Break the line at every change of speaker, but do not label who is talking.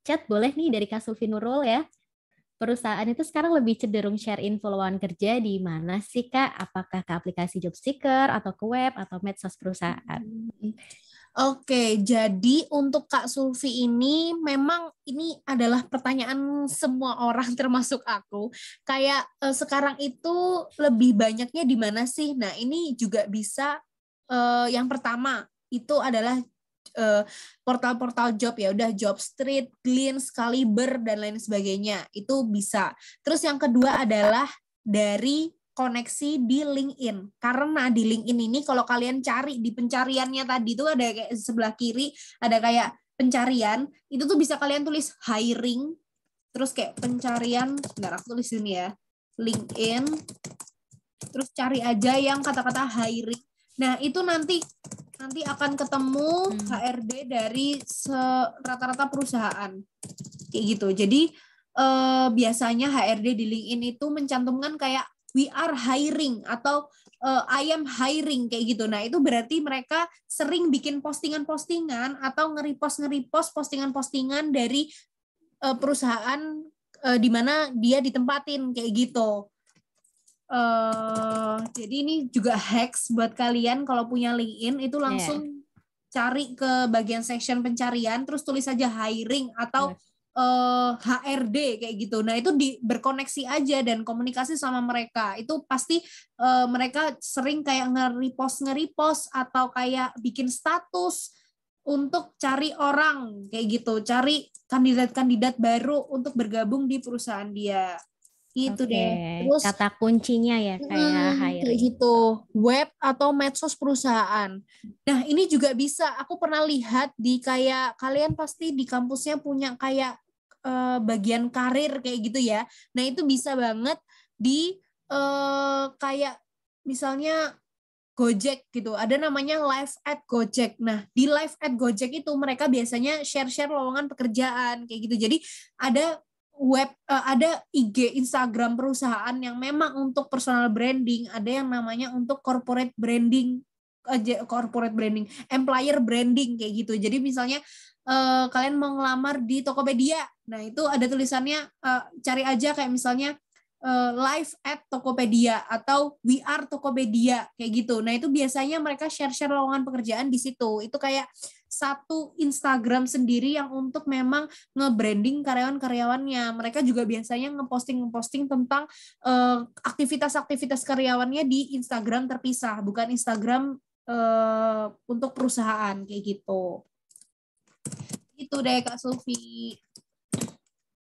chat, boleh nih dari Kak Sulfi Nurul ya. Perusahaan itu sekarang lebih cenderung share info lowongan kerja di mana sih Kak? Apakah ke aplikasi job seeker atau ke web atau medsos perusahaan?
Oke, jadi untuk Kak Sulfi ini memang ini adalah pertanyaan semua orang termasuk aku. Kayak sekarang itu lebih banyaknya di mana sih? Nah, ini juga bisa yang pertama itu adalah eh, portal-portal job ya, udah Jobstreet, Glints, Caliber dan lain sebagainya. Itu bisa. Terus yang kedua adalah dari koneksi di LinkedIn. Karena di LinkedIn ini kalau kalian cari di pencariannya tadi itu ada kayak sebelah kiri ada kayak pencarian, itu tuh bisa kalian tulis hiring, terus kayak pencarian, sebentar aku tulis ini ya, LinkedIn, terus cari aja yang kata-kata hiring. Nah, itu nanti akan ketemu HRD dari rata-rata perusahaan. Kayak gitu. Jadi biasanya HRD di LinkedIn itu mencantumkan kayak we are hiring atau I am hiring kayak gitu. Nah, itu berarti mereka sering bikin postingan-postingan atau nge-repost postingan-postingan dari perusahaan di mana dia ditempatin kayak gitu. Jadi ini juga hacks buat kalian kalau punya LinkedIn itu langsung cari ke bagian section pencarian terus tulis saja hiring atau HRD kayak gitu. Nah, itu berkoneksi aja dan komunikasi sama mereka. Itu pasti mereka sering kayak nge-repost atau kayak bikin status untuk cari orang kayak gitu, cari kandidat-kandidat baru untuk bergabung di perusahaan dia. Gitu
Oke,
deh. Terus
kata kuncinya ya kayak
kayak
hiring.
gitu, web atau medsos perusahaan. Nah, ini juga bisa. Aku pernah lihat di kayak kalian pasti di kampusnya punya kayak bagian karir kayak gitu ya. Nah, itu bisa banget di kayak misalnya Gojek gitu. Ada namanya Live at Gojek. Nah, di Live at Gojek itu mereka biasanya share-share lowongan pekerjaan kayak gitu. Jadi ada ada IG Instagram perusahaan yang memang untuk personal branding, ada yang namanya untuk corporate branding, employer branding kayak gitu. Jadi misalnya kalian mau ngelamar di Tokopedia. Nah, itu ada tulisannya cari aja kayak misalnya live at Tokopedia atau we are Tokopedia kayak gitu. Nah, itu biasanya mereka share-share lowongan pekerjaan di situ. Itu kayak satu Instagram sendiri yang untuk memang nge-branding karyawan-karyawannya. Mereka juga biasanya ngeposting tentang aktivitas-aktivitas karyawannya di Instagram terpisah, bukan Instagram untuk perusahaan kayak gitu. Itu deh Kak Sulfi.